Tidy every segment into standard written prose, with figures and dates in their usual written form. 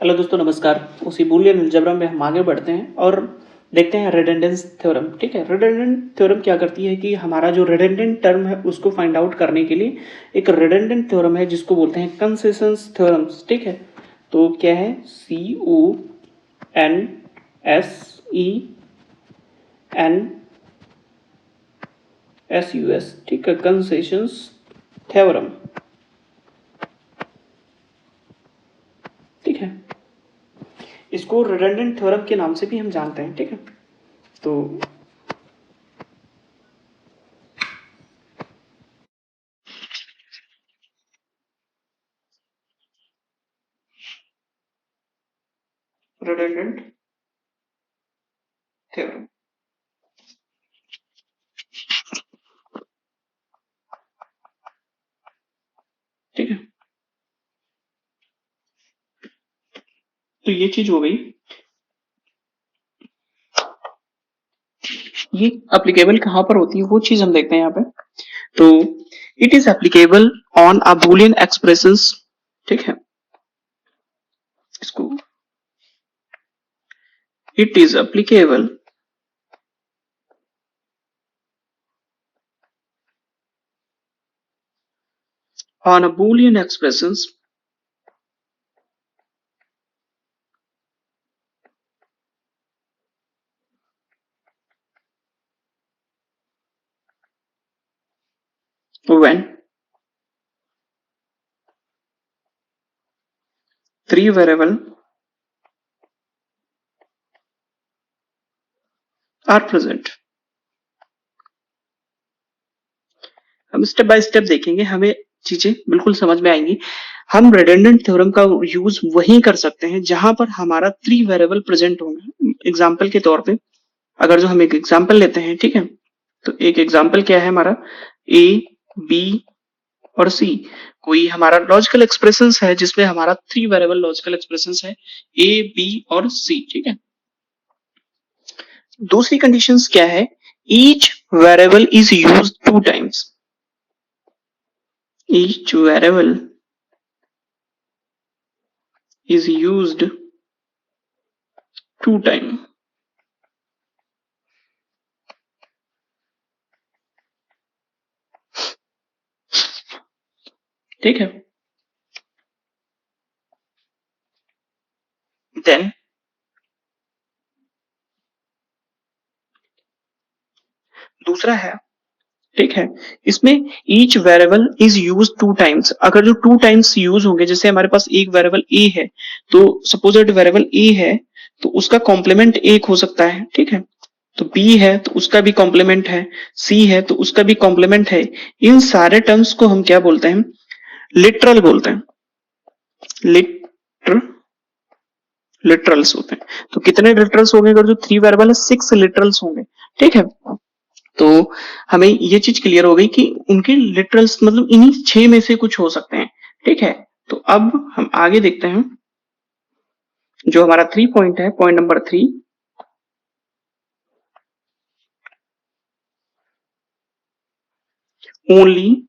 Hello दोस्तों, नमस्कार। उसी बूलियन अलजेब्रा में हम आगे बढ़ते हैं और देखते हैं रिडंडेंस थ्योरम। ठीक है, रिडंडेंट थ्योरम क्या करती है कि हमारा जो रिडंडेंट टर्म है उसको फाइंड आउट करने के लिए एक रिडंडेंट थ्योरम है जिसको बोलते हैं कंसिस्टेंस थ्योरम्स। ठीक है, तो क्या है? CONSENSUS। ठीक है, कंसिस्टेंस थ्योरम। ठीक है, इसको रिडंडेंट थ्योरम के नाम से भी हम जानते हैं। ठीक है, तो रिडंडेंट थ्योरम। ठीक है, तो ये चीज हो गई। ये एप्लीकेबल कहां पर होती है वो चीज हम देखते हैं यहाँ पे। तो it is applicable on a Boolean expressions. ठीक है, इसको it is applicable on a Boolean expressions when three variable are present. हम स्टेप बाय स्टेप देखेंगे, हमें चीजें बिल्कुल समझ में आएंगी। हम रिडंडेंट थ्योरम का यूज वहीं कर सकते हैं जहां पर हमारा थ्री वेरिएबल प्रेजेंट होंगे। एग्जाम्पल के तौर पे अगर जो हम एक एग्जाम्पल लेते हैं, ठीक है, तो एक एग्जाम्पल क्या है हमारा? ए, बी और सी। कोई हमारा लॉजिकल एक्सप्रेशंस है जिसमें हमारा थ्री वेरिएबल लॉजिकल एक्सप्रेशंस है, ए, बी और सी। ठीक है, दूसरी कंडीशंस क्या है? Each variable is used two times. Each variable is used two time। ठीक है, देन दूसरा है, ठीक है, इसमें each variable is use two times. अगर जो टू टाइम्स यूज होंगे, जैसे हमारे पास एक वेरिएबल ए है, तो सपोज दैट वेरिएबल ए है तो उसका कॉम्प्लीमेंट एक हो सकता है। ठीक है, तो बी है तो उसका भी कॉम्प्लीमेंट है, सी है तो उसका भी कॉम्प्लीमेंट है। इन सारे टर्म्स को हम क्या बोलते हैं? लिटरल बोलते हैं। लिटर लिटरल्स होते हैं। तो कितने लिटरल्स होंगे? अगर जो थ्री वेरिएबल है, सिक्स लिटरल्स होंगे। ठीक है, तो हमें ये चीज क्लियर हो गई कि उनके लिटरल्स मतलब इन्हीं छह में से कुछ हो सकते हैं। ठीक है, तो अब हम आगे देखते हैं। जो हमारा थ्री पॉइंट है, point number three, only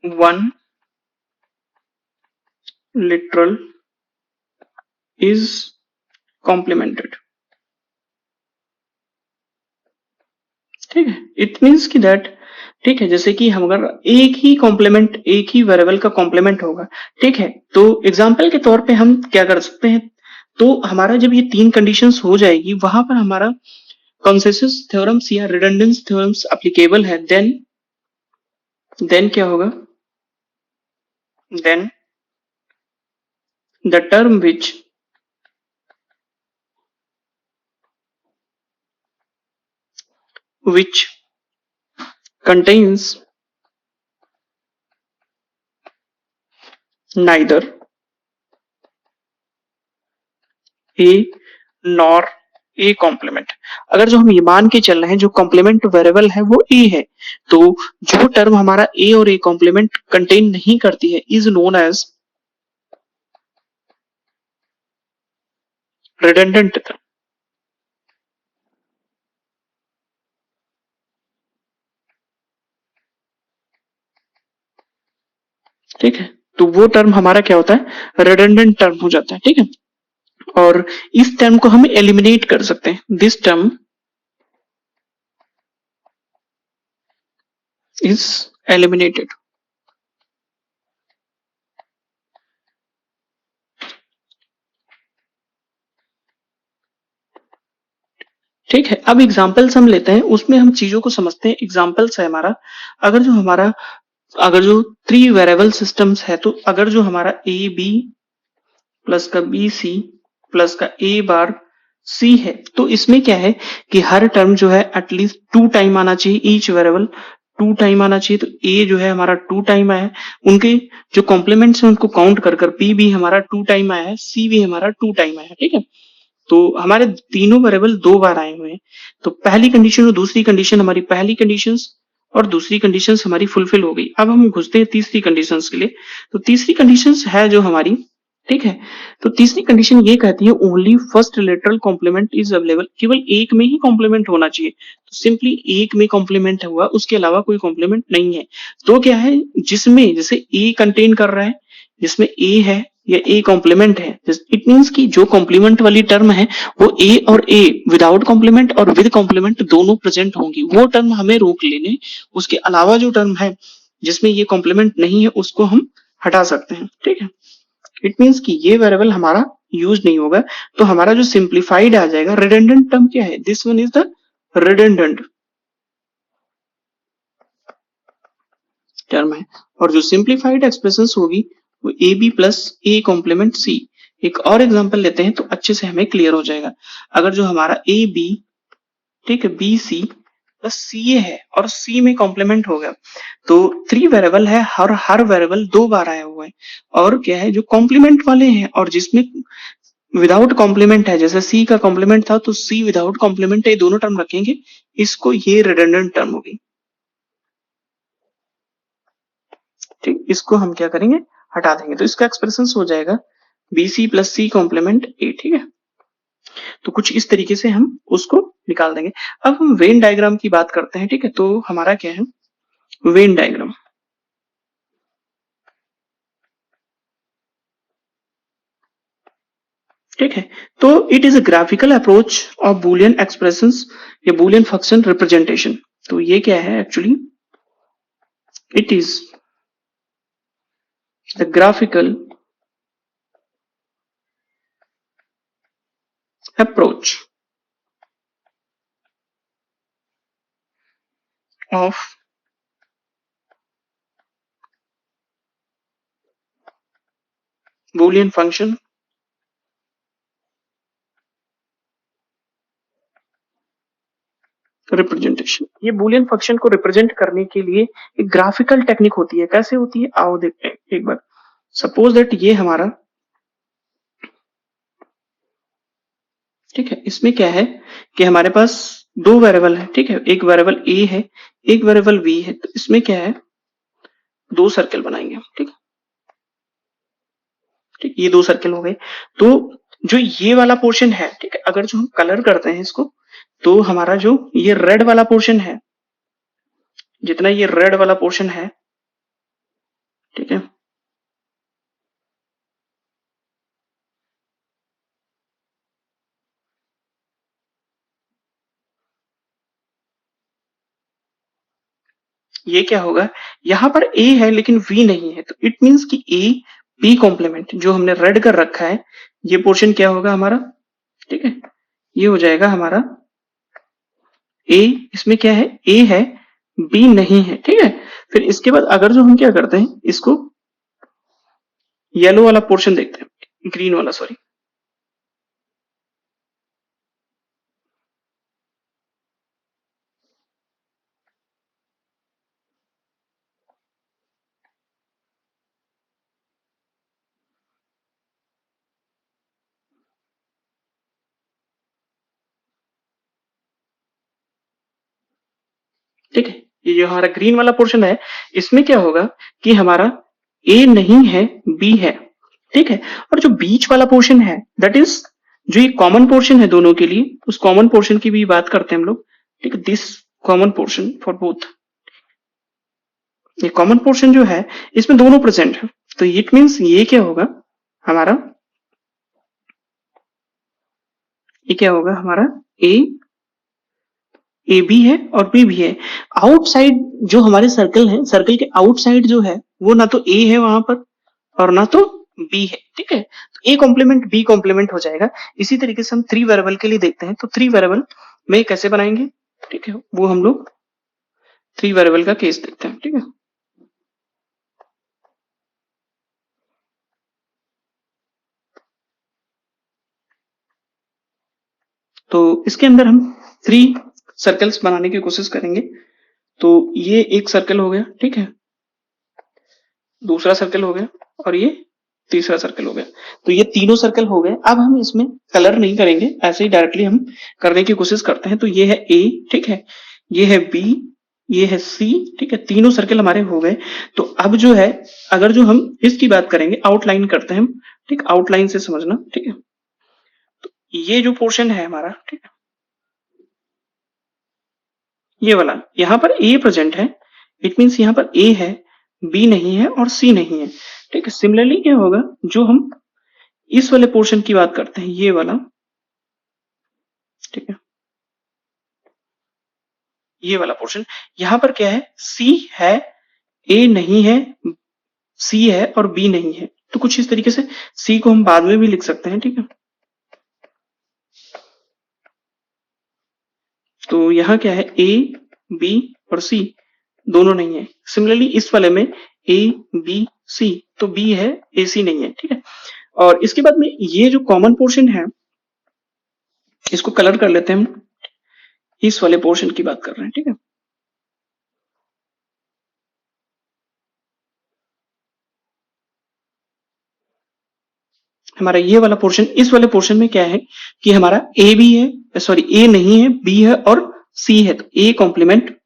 one literal is complimented. ठीक है, इट मीन्स की दैट, ठीक है, जैसे कि हम अगर एक ही कॉम्प्लीमेंट, एक ही वेरिएबल का कॉम्प्लीमेंट होगा, ठीक है, तो एग्जाम्पल के तौर पे हम क्या कर सकते हैं? तो हमारा जब ये तीन कंडीशंस हो जाएगी, वहां पर हमारा कंसेंसस थ्योरम्स या रिडंडेंस थ्योरम्स एप्लीकेबल है। देन क्या होगा? Then the term which contains neither a nor a complement. अगर जो हम ये मान के चल रहे हैं जो कॉम्प्लीमेंट वेरिएबल है वो ए है, तो जो टर्म हमारा ए और ए कॉम्प्लीमेंट कंटेन नहीं करती है is known as redundant term. ठीक है, तो वो टर्म हमारा क्या होता है, रिडंडेंट टर्म हो जाता है, ठीक है। और इस टर्म को हम एलिमिनेट कर सकते हैं, दिस टर्म इज एलिमिनेटेड। ठीक है, अब एग्जाम्पल्स हम लेते हैं, उसमें हम चीजों को समझते हैं। एग्जाम्पल्स है हमारा, अगर जो हमारा अगर जो 3 वेरिएबल सिस्टम्स है, तो अगर जो हमारा ए बी प्लस का बी सी प्लस का ए बार सी है, तो इसमें क्या है कि हर टर्म जो है एटलीस्ट 2 टाइम आना चाहिए, ईच वेरिएबल 2 टाइम आना चाहिए। तो ए जो है हमारा 2 टाइम आया है, उनके जो कॉम्प्लीमेंट्स हैं उनको काउंट कर कर पी भी हमारा 2 टाइम आया है, सी भी हमारा 2 टाइम आया है, ठीक है। तो हमारे तीनों वेरिएबल 2 बार आए हुए हैं। तो पहली कंडीशन और दूसरी कंडीशन, हमारी पहली कंडीशंस और दूसरी कंडीशंस हमारी फुलफिल हो गई। अब हम घुसते हैं तीसरी कंडीशंस के लिए। तो तीसरी कंडीशंस है जो हमारी, ठीक है। तो तीसरी कंडीशन ये कहती है only first lateral complement is available, केवल एक में ही कॉम्प्लीमेंट होना चाहिए। तो सिंपली एक में कॉम्प्लीमेंट हुआ, उसके अलावा कोई कॉम्प्लीमेंट नहीं है। तो क्या है, जिसमें जैसे ए कंटेन कर रहा है, जिसमें ए है या ए कॉम्प्लीमेंट है, इट मींस कि जो कॉम्प्लीमेंट वाली टर्म है वो ए और ए विदाउट कॉम्प्लीमेंट और विद कॉम्प्लीमेंट दोनों प्रेजेंट होंगी, वो टर्म हमें रोक लेने। उसके अलावा जो टर्म है जिसमें ये कॉम्प्लीमेंट नहीं है उसको हम हटा सकते हैं, ठीक है। इट मींस कि ये वेरिएबल हमारा यूज नहीं होगा। तो हमारा जो सिंप्लीफाइड आ जाएगा, रिडंडेंट टर्म क्या है, this one is the redundant term है। और जो सिंप्लीफाइड एक्सप्रेशंस होगी वो A B plus A complement C. एक और एग्जांपल लेते हैं तो अच्छे से हमें क्लियर हो जाएगा। अगर जो हमारा ए बी, ठीक है, बी सी प्लस सी ए है और सी में कॉम्प्लीमेंट हो गया, तो 3 वेरिएबल है, हर वेरिएबल 2 बार आया हुआ है। और क्या है, जो कॉम्प्लीमेंट वाले हैं और जिसमें विदाउट कॉम्प्लीमेंट है, जैसे सी का कॉम्प्लीमेंट था तो सी विदाउट कॉम्प्लीमेंट है, दोनों टर्म रखेंगे, इसको ये रिडंडेंट टर्म होगी, ठीक। इसको हम क्या करेंगे, हटा देंगे। तो इसका एक्सप्रेशन हो जाएगा B C plus C complement A, ठीक है। तो कुछ इस तरीके से हम उसको निकाल देंगे। अब हम वेन डायग्राम की बात करते हैं, ठीक है। तो हमारा क्या है, वेन डायग्राम, ठीक है। तो it is a graphical approach of Boolean expressions या बुलियन फंक्शन रिप्रेजेंटेशन। तो ये क्या है actually, it is the graphical approach of Boolean function representation. ये बुलियन फंक्शन को रिप्रेजेंट करने के लिए एक ग्राफिकल टेक्निक होती है। कैसे होती है, आओ देखते हैं एक बार। सपोज दैट ये हमारा, ठीक है, इसमें क्या है कि हमारे पास 2 वेरिएबल है, ठीक है। एक वेरिएबल ए है, एक वेरिएबल बी है। तो इसमें क्या है, 2 सर्कल बनाएंगे हम, ठीक है। ठीक, ये 2 सर्कल हो गए। तो जो ये वाला पोर्शन है, ठीक है, अगर जो हम कलर करते हैं इसको, तो हमारा जो ये रेड वाला पोर्शन है, जितना ये रेड वाला पोर्शन है, ठीक है, ये क्या होगा, यहां पर ए है लेकिन वी नहीं है, तो इट मींस कि ए बी कॉम्प्लीमेंट जो हमने रेड कर रखा है, ये पोर्शन क्या होगा हमारा, ठीक है, ये हो जाएगा हमारा ए। इसमें क्या है, ए है, बी नहीं है, ठीक है। फिर इसके बाद अगर जो हम क्या करते हैं, इसको येलो वाला पोर्शन देखते हैं, ग्रीन वाला सॉरी, ठीक है। ये जो हमारा ग्रीन वाला पोर्शन है, इसमें क्या होगा कि हमारा ए नहीं है, बी है, ठीक है। और जो बीच वाला पोर्शन है, दैट इज जो ये कॉमन पोर्शन है दोनों के लिए, उस कॉमन पोर्शन की भी बात करते हैं हम लोग, ठीक है। This common portion for both, ये कॉमन पोर्शन जो है इसमें दोनों प्रेजेंट है, तो इट मीन्स ये क्या होगा हमारा, ये क्या होगा हमारा ए बी है और बी भी है। आउटसाइड जो हमारे सर्कल है, सर्कल के आउटसाइड जो है वो ना तो ए है वहां पर और ना तो बी है, ठीक है। तो ए कॉम्प्लीमेंट बी कॉम्प्लीमेंट हो जाएगा। इसी तरीके से हम थ्री वेरिएबल के लिए देखते हैं, तो थ्री वेरिएबल में कैसे बनाएंगे, ठीक है, वो हम लोग थ्री वेरिएबल का केस देखते हैं, ठीक है। तो इसके अंदर हम थ्री सर्कल्स बनाने की कोशिश करेंगे। तो ये एक सर्कल हो गया, ठीक है, दूसरा सर्कल हो गया और ये तीसरा सर्कल हो गया। तो ये तीनों सर्कल हो गए। अब हम इसमें कलर नहीं करेंगे, ऐसे ही डायरेक्टली हम करने की कोशिश करते हैं। तो ये है ए, ठीक है, ये है बी, ये है सी, ठीक है, तीनों सर्कल हमारे हो गए। तो अब जो है, अगर जो हम इसकी बात करेंगे, आउटलाइन करते हैं हम, ठीक, आउटलाइन से समझना, ठीक है। तो ये जो पोर्शन है हमारा, ठीक है, ये वाला, यहाँ पर ए प्रेजेंट है, इट मीन्स यहाँ पर ए है, बी नहीं है और सी नहीं है, ठीक है। सिमिलरली क्या होगा, जो हम इस वाले पोर्शन की बात करते हैं, ये वाला, ठीक है, ये वाला पोर्शन, यहां पर क्या है, सी है, ए नहीं है, सी है और बी नहीं है। तो कुछ इस तरीके से सी को हम बाद में भी लिख सकते हैं, ठीक है। तो यहाँ क्या है, ए बी और सी दोनों नहीं है। सिमिलरली इस वाले में ए बी सी, तो बी है, ए सी नहीं है, ठीक है। और इसके बाद में ये जो कॉमन पोर्शन है, इसको कलर कर लेते हैं हम, इस वाले पोर्शन की बात कर रहे हैं, ठीक है। हमारा ये वाला पोर्शन, इस वाले पोर्शन में क्या है कि हमारा ए भी है, सॉरी ए नहीं है, बी है और सी है। तो ए कॉम्प्लीमेंट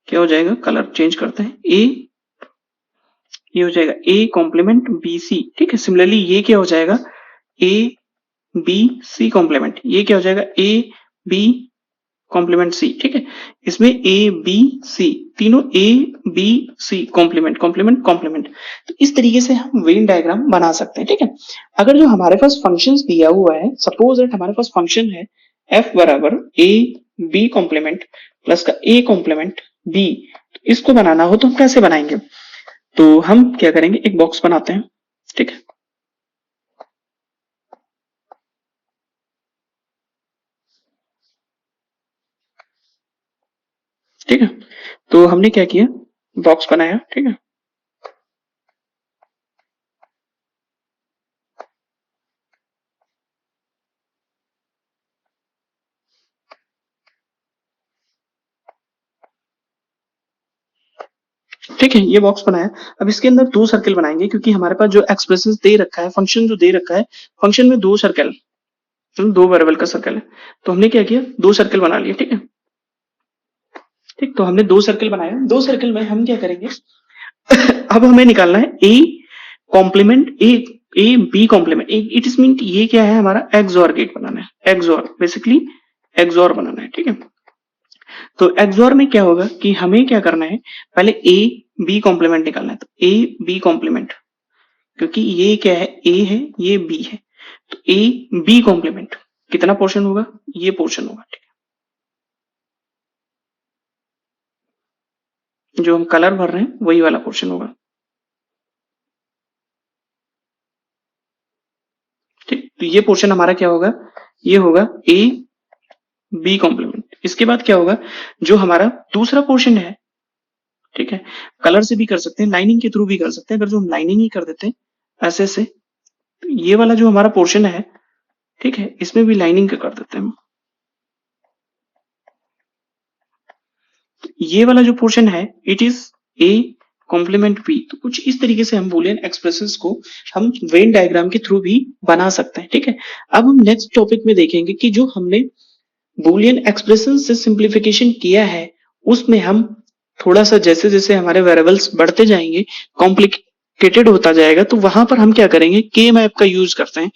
क्या हो जाएगा, कलर चेंज करते हैं, ए, ये हो जाएगा ए कॉम्प्लीमेंट बी सी, ठीक है। सिमिलरली ये क्या हो जाएगा, ए बी सी कॉम्प्लीमेंट, ये क्या हो जाएगा, ए बी कॉम्प्लीमेंट सी, ठीक है। इसमें ए बी सी, तीनों A B C complement complement complement. तो इस तरीके से हम वेन डायग्राम बना सकते हैं, ठीक है। अगर जो हमारे पास फंक्शंस दिया हुआ है, सपोज दैट हमारे पास फंक्शन है एफ बराबर ए बी कॉम्प्लीमेंट प्लस का ए कॉम्प्लीमेंट बी, तो इसको बनाना हो तो हम कैसे बनाएंगे। तो हम क्या करेंगे, एक बॉक्स बनाते हैं, ठीक है। ठीक है, तो हमने क्या किया, बॉक्स बनाया, ठीक है। ठीक है, ये बॉक्स बनाया। अब इसके अंदर दो सर्कल बनाएंगे, क्योंकि हमारे पास जो एक्सप्रेशन दे रखा है, फंक्शन जो दे रखा है, फंक्शन में दो सर्कल, दो वेरिएबल का सर्कल है। तो हमने क्या किया, दो सर्कल बना लिए, ठीक है। ठीक, तो हमने दो सर्कल बनाया। दो सर्कल में हम क्या करेंगे अब हमें निकालना है A complement A B complement, it is mean ये क्या है, हमारा एक्सओर गेट बनाना है, एक्सओर, बेसिकली एक्सओर बनाना है, ठीक है। तो एक्सओर में क्या होगा कि हमें क्या करना है, पहले ए बी कॉम्प्लीमेंट निकालना है। तो ए बी कॉम्प्लीमेंट, क्योंकि ये क्या है, ए है, ये बी है, तो ए बी कॉम्प्लीमेंट कितना पोर्शन होगा, ये पोर्शन होगा, ठीक है। जो हम कलर भर रहे हैं वही वाला पोर्शन होगा, ठीक। तो ये पोर्शन हमारा क्या होगा, ये होगा ए बी कॉम्प्लीमेंट। इसके बाद क्या होगा, जो हमारा दूसरा पोर्शन है, ठीक है, कलर से भी कर सकते हैं, लाइनिंग के थ्रू भी कर सकते हैं। अगर जो हम लाइनिंग ही कर देते हैं ऐसे से, तो ये वाला जो हमारा पोर्शन है, ठीक है, इसमें भी लाइनिंग कर देते हैं हम। ये वाला जो पोर्शन है, it is A complement B. तो कुछ इस तरीके से हम बूलियन एक्सप्रेशंस को हम वेन डायग्राम के थ्रू भी बना सकते हैं, ठीक है। अब हम नेक्स्ट टॉपिक में देखेंगे कि जो हमने बूलियन एक्सप्रेशन से सिंप्लीफिकेशन किया है, उसमें हम थोड़ा सा जैसे जैसे हमारे वेरिएबल्स बढ़ते जाएंगे, कॉम्प्लिकेटेड होता जाएगा, तो वहां पर हम क्या करेंगे, के मैप का यूज करते हैं।